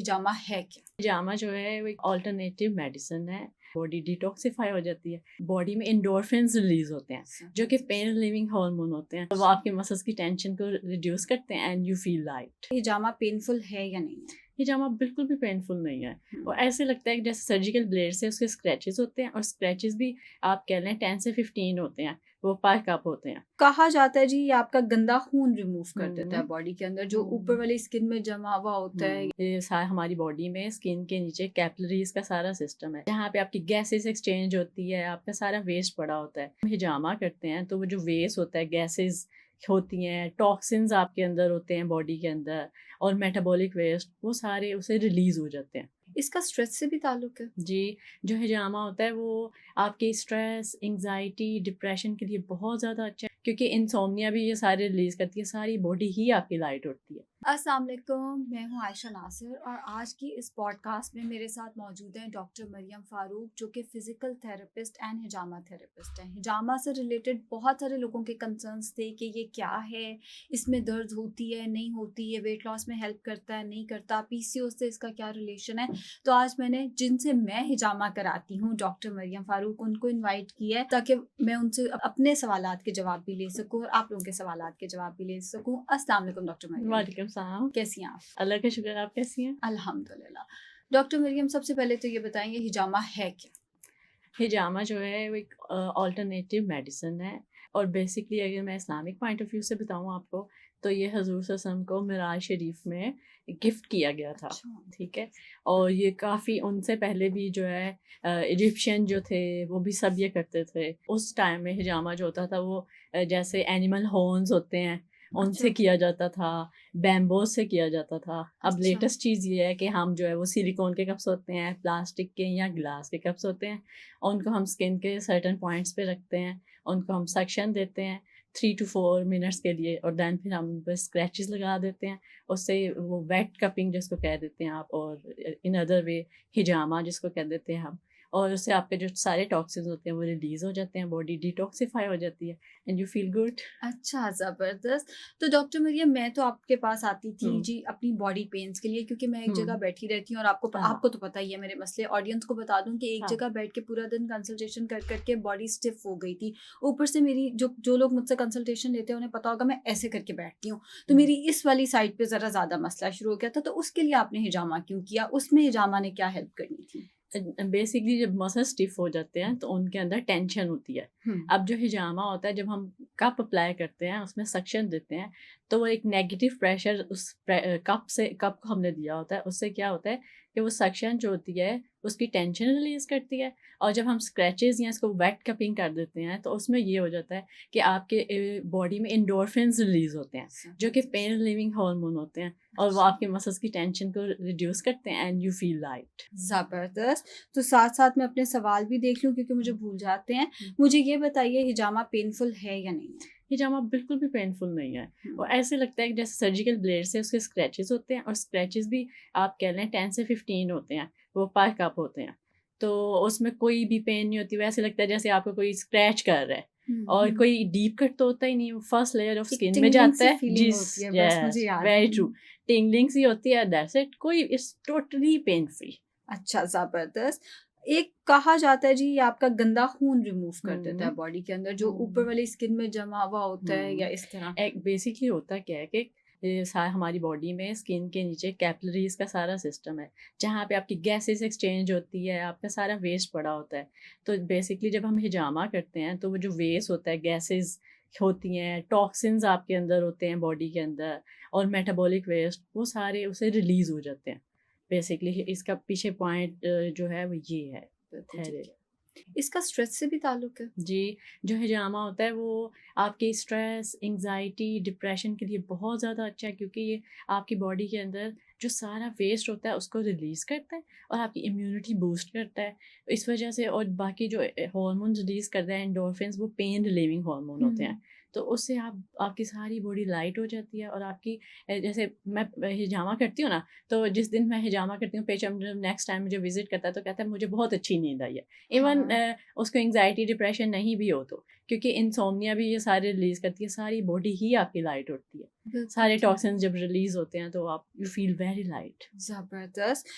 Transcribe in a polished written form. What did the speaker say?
हिजामा है क्या? हिजामा जो है वो एक ऑल्टरनेटिव मेडिसिन है, बॉडी डिटॉक्सिफाई हो जाती है, बॉडी में एंडोर्फिन्स रिलीज होते हैं जो कि पेन रिलीविंग हार्मोन होते हैं, वो आपके मसल्स की टेंशन को रिड्यूस करते हैं and you feel light. Hijama painful है या नहीं है? हिजामा बिल्कुल भी पेनफुल नहीं है, और ऐसे लगता है कि जैसे सर्जिकल ब्लेड से उसके स्क्रैचेस होते हैं, और स्क्रैचेस भी आप कह लें 10 से 15 होते हैं, वो पर कप होते हैं। कहा जाता है जी ये आपका गंदा खून रिमूव कर देता है बॉडी के अंदर, जो ऊपर वाली स्किन में जमा हुआ होता है। ये सारा हमारी बॉडी में स्किन के नीचे कैपिलरीज का सारा सिस्टम है, जहाँ पे आपकी गैसेस एक्सचेंज होती है, आपका सारा वेस्ट पड़ा होता है। हिजामा करते हैं तो वो जो वेस्ट होता है, गैसेस होती हैं, टॉक्सिन्स आपके अंदर होते हैं बॉडी के अंदर, और मेटाबॉलिक वेस्ट, वो सारे उसे रिलीज हो जाते हैं। इसका स्ट्रेस से भी ताल्लुक है? जी, जो हिजामा होता है वो आपके स्ट्रेस, एंग्जाइटी, डिप्रेशन के लिए बहुत ज़्यादा अच्छा है, क्योंकि इंसोम्निया भी ये सारे रिलीज करती है, सारी बॉडी ही आपकी लाइट उठती है। अस्सलाम वालेकुम, मैं हूँ आयशा नासिर और आज की इस पॉडकास्ट में मेरे साथ मौजूद हैं डॉक्टर मरियम फ़ारूक, जो कि physical therapist and hijama therapist हैं। हिजामा से रिलेटेड बहुत सारे लोगों के कंसर्न्स थे कि ये क्या है, इसमें दर्द होती है नहीं होती है, वेट लॉस में हेल्प करता है नहीं करता, पीसीओएस से इसका क्या रिलेशन है। तो आज मैंने जिनसे मैं हिजामा कराती हूँ, डॉक्टर मरियम फ़ारूक, उनको इन्वाइट किया है ताकि मैं उनसे अपने सवालात के जवाब भी ले सकूँ और आप लोगों के सवालात के जवाब भी ले सकूँ। अस्सलाम वालेकुम डॉक्टर मरियम। वालेकुम सलाम। कैसी हैं आप? अल्लाह का शुक्र, आप कैसी हैं? अल्हम्दुलिल्लाह। डॉक्टर मरियम, सबसे पहले तो ये बताएंगे हिजामा है क्या? हिजामा जो है वो एक ऑल्टरनेटिव मेडिसिन है, और बेसिकली अगर मैं इस्लामिक पॉइंट ऑफ व्यू से बताऊँ आपको, तो ये हजूर सल्लल्लाहु अलैहि वसल्लम को मिराज शरीफ में गिफ्ट किया गया था। अच्छा। ठीक है, और ये काफ़ी उनसे पहले भी जो है इजिप्शियन जो थे वो भी सब ये करते थे। उस टाइम में हिजामा जो होता था वो जैसे एनिमल हॉर्न्स होते हैं उनसे अच्छा। किया जाता था, बैम्बो से किया जाता था। अब अच्छा। लेटेस्ट चीज़ ये है कि हम जो है वो सिलिकॉन के कप्स होते हैं, प्लास्टिक के या ग्लास के कप्स होते हैं, उनको हम स्किन के सर्टन पॉइंट्स पे रखते हैं, उनको हम सक्शन देते हैं 3 to 4 मिनट्स के लिए, और दैन फिर हम उन पर स्क्रैचेस लगा देते हैं। उससे वो वेट कपिंग जिसको कह देते हैं आप, और इन अदर वे हिजामा जिसको कह देते हैं हम, और उससे आपके जो सारे टॉक्सिन्स होते हैं वो रिलीज़ हो जाते हैं, बॉडी डिटॉक्सिफाई हो जाती है एंड यू फील गुड। अच्छा, ज़बरदस्त। तो डॉक्टर मरियम, मैं तो आपके पास आती थी जी अपनी बॉडी पेन्स के लिए, क्योंकि मैं एक जगह बैठी रहती हूँ और आपको तो पता ही है मेरे मसले। ऑडियंस को बता दूं कि एक जगह बैठ के पूरा दिन कंसल्टेशन कर करके बॉडी स्टिफ हो गई थी। ऊपर से मेरी जो लोग मुझसे कंसल्टेशन लेते हैं उन्हें पता होगा मैं ऐसे करके बैठती हूँ, तो मेरी इस वाली साइड पे ज़रा ज़्यादा मसला शुरू हो गया था। तो उसके लिए आपने हिजामा क्यों किया? उसमें हिजामा ने क्या हेल्प करनी थी? बेसिकली जब मसल स्टिफ हो जाते हैं तो उनके अंदर टेंशन होती है। अब जो हिजामा होता है, जब हम कप अप्लाई करते हैं उसमें सक्शन देते हैं, तो वो एक नेगेटिव प्रेशर उस कप को हमने दिया होता है, उससे क्या होता है कि वो सक्शन जो होती है उसकी टेंशन रिलीज करती है। और जब हम स्क्रैचेस या इसको वेट कपिंग कर देते हैं तो उसमें ये हो जाता है कि आपके बॉडी में एंडोर्फिन्स रिलीज होते हैं जो कि पेन रिलीविंग हार्मोन होते हैं, और वो आपके मसल्स की टेंशन को रिड्यूस करते हैं एंड यू फील लाइट। ज़बरदस्त। तो साथ साथ मैं अपने सवाल भी देख लूँ क्योंकि मुझे भूल जाते हैं। मुझे ये बताइए, हिजामा पेनफुल है या नहीं है? हिजामा बिल्कुल भी पेनफुल नहीं है, और ऐसे लगता है कि जैसे सर्जिकल ब्लेड से उसके स्क्रैचेस होते हैं, और स्क्रैचेस भी आप कह लें 10 से 15 होते हैं, वो पर कप होते हैं, तो उसमें कोई भी पेन नहीं होती। वैसे लगता है जैसे आपको कोई स्क्रैच कर रहा है, और कोई डीप कट तो होता ही नहीं, वो फर्स्ट लेयर ऑफ स्किन में जाता है। वेरी ट्रू, टिंगलिंग सी होती है, दैट्स इट, कोई इट्स टोटली पेन फ्री। अच्छा, ज़बरदस्त। एक कहा जाता है जी ये आपका गंदा खून रिमूव कर देता है बॉडी के अंदर, जो ऊपर वाली स्किन में जमा हुआ होता है, या इस तरह। बेसिकली होता क्या है कि हमारी बॉडी में स्किन के नीचे कैपिलरीज का सारा सिस्टम है, जहाँ पे आपकी गैसेस एक्सचेंज होती है, आपका सारा वेस्ट पड़ा होता है। तो बेसिकली जब हम हिजामा करते हैं तो वो जो वेस्ट होता है, गैसेस होती हैं, टॉक्सिन्स आपके अंदर होते हैं बॉडी के अंदर, और मेटाबॉलिक वेस्ट, वो सारे उसे रिलीज हो जाते हैं। बेसिकली इसका पीछे पॉइंट जो है वो ये है। इसका स्ट्रेस से भी ताल्लुक है? जी, जो हिजामा होता है वो आपके स्ट्रेस, एंग्जाइटी, डिप्रेशन के लिए बहुत ज़्यादा अच्छा है, क्योंकि ये आपकी बॉडी के अंदर जो सारा वेस्ट होता है उसको रिलीज़ करता है, और आपकी इम्यूनिटी बूस्ट करता है इस वजह से। और बाकी जो हार्मोन्स रिलीज़ करता है एंडोर्फिन्स, वो पेन रिलीविंग हार्मोन होते हैं, تو اس سے آپ کی ساری باڈی لائٹ ہو جاتی ہے. اور آپ کی جیسے میں ہجامہ کرتی ہوں نا, تو جس دن میں ہجامہ کرتی ہوں پیشنٹ نیکسٹ ٹائم مجھے وزٹ کرتا ہے تو کہتا ہے مجھے بہت اچھی نیند آئی ہے. ایون اس کو انگزائٹی ڈپریشن نہیں بھی ہو تو, کیونکہ انسومنیا بھی یہ سارے ریلیز کرتی ہے, ساری باڈی ہی آپ کی لائٹ ہوتی ہے. سارے ٹاکسنز جب ریلیز ہوتے ہیں تو آپ یو فیل ویری لائٹ. زبردست.